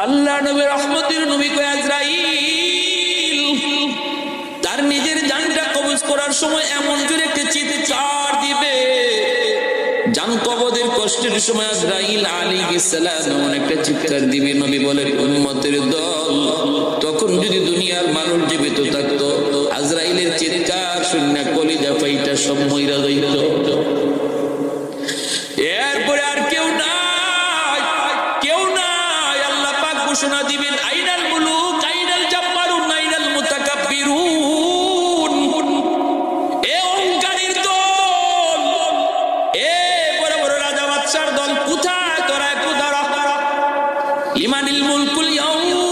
আল্লাহ নবী রহমতের নবী কয় আজরাইল তার নিজের জানটা কবজ করার সময় এমন জোরে একটা চিৎকার দিবে, জান কবজের কষ্টের সময় আজরাইল আলাইহিস সালাম এমন একটা চিৎকার দিবে, নবী বলেন উম্মতের দল তখন যদি দুনিয়ার মানুষ জীবিত থাকতো আজরাইলের চিৎকার শুনে কলিজা ফাইটা সব মইরা যাইত। এরপরে আর কেউ নাই, কেউ নাই। আল্লাহ পাক ঘোষণা দিবেন আইনাল মুলুক আইনাল জাব্বারুন আইনাল মুতাকাব্বিরুন। এ অহংকারীর দল, এ বড় বড় রাজা বাদশার দল, কোথায় তোরা একটু দাঁড়া। লিমানিল মুলকুল ইয়াউম